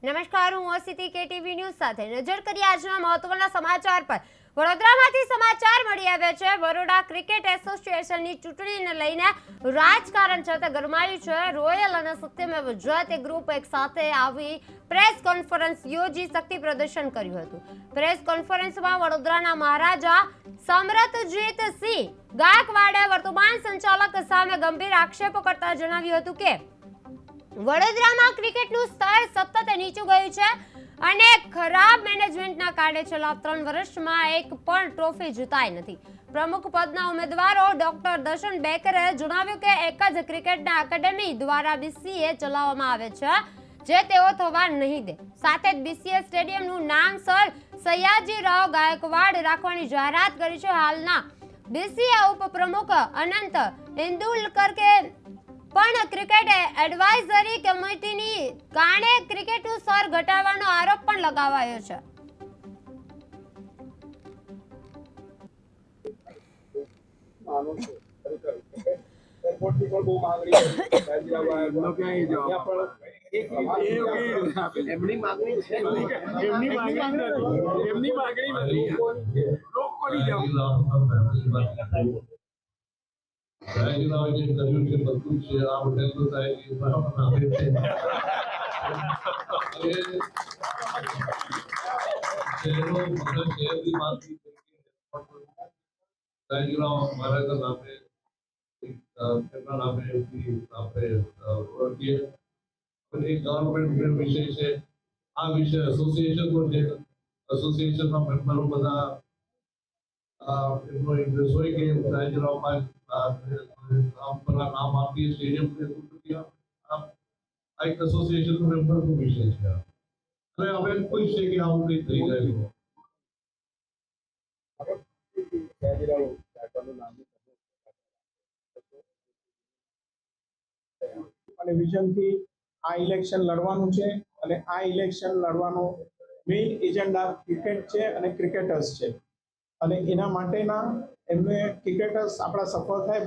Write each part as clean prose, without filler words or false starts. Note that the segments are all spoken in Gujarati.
નમસ્કાર, હું અસિતી કેટીવી ન્યૂઝ સાથે નજર કરીએ આજના મહત્વના સમાચાર પર। વડોદરામાંથી સમાચાર મળી આવ્યા છે। બરોડા ક્રિકેટ એસોસિએશનની ચૂંટણીને લઈને રાજકારણ છે તે ગરમાયું છે। રોયલ અને સત્યમેવ જયતે ગ્રુપ એક સાથે આવી પ્રેસ કોન્ફરન્સ યોજી શક્તિ પ્રદર્શન કર્યું હતું। પ્રેસ કોન્ફરન્સમાં વડોદરાના મહારાજા સમરથજીતસિંહ ગાયકવાડે વર્તમાન સંચાલક સામે ગંભીર આક્ષેપો કરતા જણાવ્યું હતું કે વડોદરામાં ક્રિકેટનું સ્તર સતત નીચું ગયું છે અને ખરાબ મેનેજમેન્ટના કારણે છેલ્લા 3 વર્ષમાં એક પણ ટ્રોફી જીતાઈ નથી। પ્રમુખ પદના ઉમેદવારો ડોક્ટર દર્શન બેકરે જણાવ્યું કે એક જ ક્રિકેટના એકેડેમી દ્વારા બીસીએ ચલાવવામાં આવે છે જે તેઓ થવા નહીં દે। સાથે જ બીસીએ સ્ટેડિયમનું નામ સર સયાજીરાવ ગાયકવાડ રાખવાની જાહેરાત કરી છે। હાલના બીસીએ ઉપપ્રમુખ અનંત ઇન્દુલકર કે પણ ક્રિકેટ એડવાઇઝરી કમિટીની કારણે ક્રિકેટનું સ્તર ઘટાડવાનો આરોપ પણ લગાવાયો છે। એસોસિએશનના મેમ્બરો બધા એમનો ઇન્ટરેસ્ટ હોય કે રાજરાવમાં નામ આપીએ સ્ટેડિયમ આ એક એસોસિએશનનો મેમ્બરનો વિષય છે। હવે હવે કોઈ છે કે આવું કંઈ થઈ ગયું અને વિઝનથી આ ઇલેક્શન લડવાનું છે અને આ ઇલેક્શન લડવાનો મેઇન એજન્ડા ક્રિકેટ છે અને ક્રિકેટર્સ છે અને એના માટેના એમને ક્રિકેટર્સ આપણા સફળ થાય,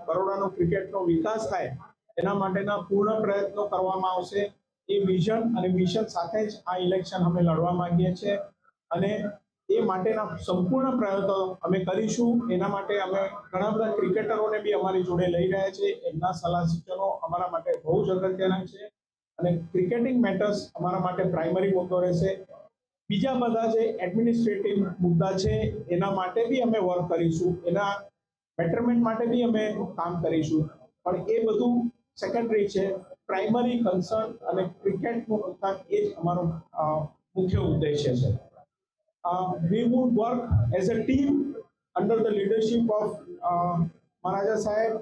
બરોડાનો ક્રિકેટનો વિકાસ થાય એના માટેના પૂર્ણ પ્રયત્નો કરવામાં આવશે। એ વિઝન અને મિશન સાથે જ આ ઇલેક્શન અમે લડવા માંગીએ છીએ અને એ માટેના સંપૂર્ણ પ્રયત્નો અમે કરીશું। એના માટે અમે ઘણા બધા ક્રિકેટરોને બી અમારી જોડે લઈ રહ્યા છે। એમના સલાહ સૂચનો અમારા માટે બહુ જ અગત્યના છે અને ક્રિકેટિંગ મેટર્સ અમારા માટે પ્રાઇમરી મુદ્દો રહેશે। બીજા બધા જે એડમિનિસ્ટ્રેટિવ મુદ્દા છે એના માટે બી અમે વર્ક કરીશું, એના બેટરમેન્ટ માટે બી અમે કામ કરીશું, પણ એ બધું સેકન્ડરી છે। પ્રાઇમરી કન્સર્ન અને ક્રિકેટનું ઉત્થાન એ જ અમારો મુખ્ય ઉદ્દેશ્ય છે। We would work as a team under the leadership of Maharaja Sahib,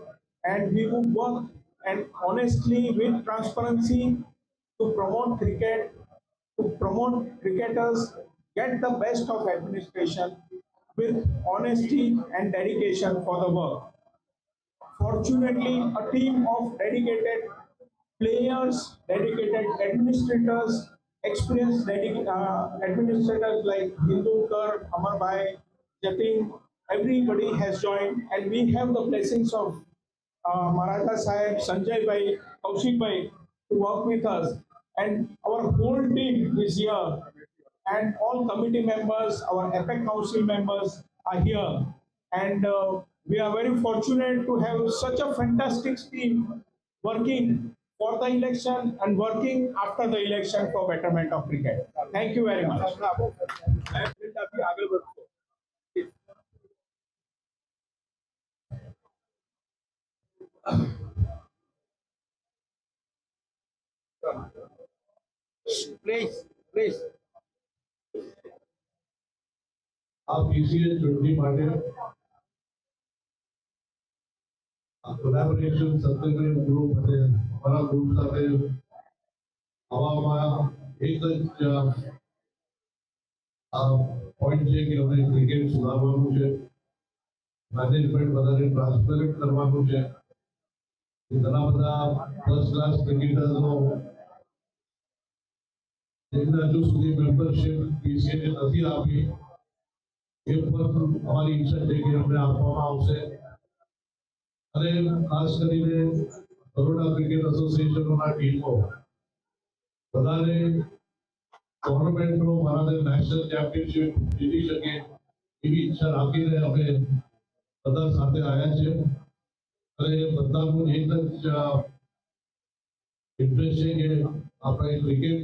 and we would work and honestly with transparency to promote cricket, to promote cricketers, get the best of administration with honesty and dedication for the work. Fortunately, a team of dedicated players, dedicated administrators, experienced administrators like Hindulkar, Amarbhai, Jatin, everybody has joined, and we have the blessings of Maharaja Sahib, Sanjay Bhai, Kaushik Bhai to work with us, and our whole team is here, and all committee members, our EPEC Council members are here, and we are very fortunate to have such a fantastic team working for the election and working after the election for betterment of cricket. Thank you very much. Please. આ બીસીએ ચૂંટણી માટે કોલેબોરેશન સત્યમેવ ગ્રુપ અને અમારા ગ્રુપ સાથે આવામાં એક જ પોઈન્ટ છે કે અમને ક્રિકેટ સુધારવાનું છે, મેનેજમેન્ટ વધારે ટ્રાન્સપેરન્ટ કરવાનું છે। ઘણા બધા ફર્સ્ટ ક્લાસ ક્રિકેટર્સનો જેમને હજુ સુધી મેમ્બરશીપ બીસીએ નથી આપી એ પણ અમારી ઈચ્છા છે કે અમને આપવામાં આવશે। અને ખાસ કરીને બરોડા ક્રિકેટ એસોસિએશનોના ટીમો વધારે ટુર્નામેન્ટનો મારા નેશનલ ચેમ્પિયનશિપ જીતી શકે એવી ઈચ્છા રાખીને અમે બધા સાથે આવ્યા છે અને બધાનું એક જ ઇન્ટરેસ્ટ છે કે આપણે ક્રિકેટ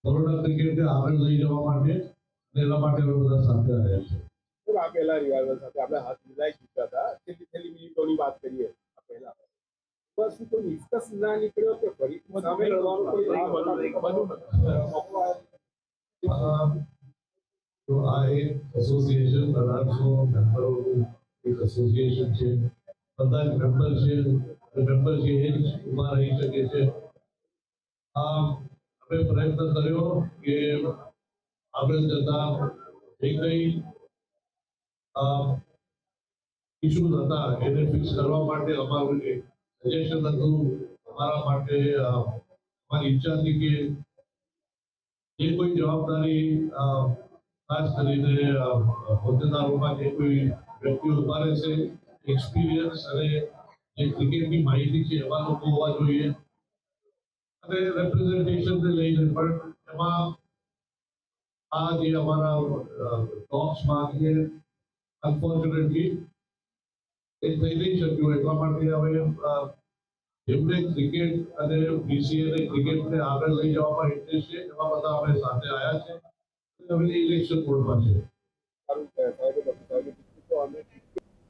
બરોડા ક્રિકેટને આગળ લઈ જવા માટે અને એના માટે અમે બધા સાથે આવ્યા છે. આ પહેલા રિવાલ્વર સાથે આપણે હાથ મિલાઈ ચૂક્યા હતા, છેલ્લી મિનિટોની વાત કરીએ આ પહેલા બસ શું કોઈ નિષ્કર્ષ ના નીકળ્યો કે ફરી સામે લડવાનું કોઈ તો આ એક એસોસિએશન 1800 મેમ્બરોનું એક એસોસિએશન છે. બધા જ મેમ્બર છે, મેમ્બર છે એ જ ઉભા રહી શકે છે. અમે પ્રયત્ન કર્યો કે આગળ જતા જે કંઈ ઇસ્યુઝ હતા એને ફિક્સ કરવા માટે અમારું એક સજેશન હતું. અમારા માટે અમારી ઈચ્છા હતી કે જે કોઈ જવાબદારી ખાસ કરીને હોદ્દેદારોમાં જે કોઈ વ્યક્તિઓ ઉભા રહેશે, એક્સપિરિયન્સ અને જે ક્રિકેટની માહિતી છે એવા લોકો હોવા જોઈએ અને રેપ્રેઝન્ટેશનને લઈને પણ એમાં આ જે અમારા ટોક્સમાં છે અનફોર્ચ્યુનેટલી એ થઈ નહીં શક્યું. એટલા માટે હવે જેમને ક્રિકેટ અને બીસીએ ક્રિકેટને આગળ લઈ જવામાં ઇન્ટરેસ્ટ છે એવા બધા અમે સાથે આવ્યા છે. હવે ઇલેક્શન બોર્ડમાં છે. સારું સાહેબ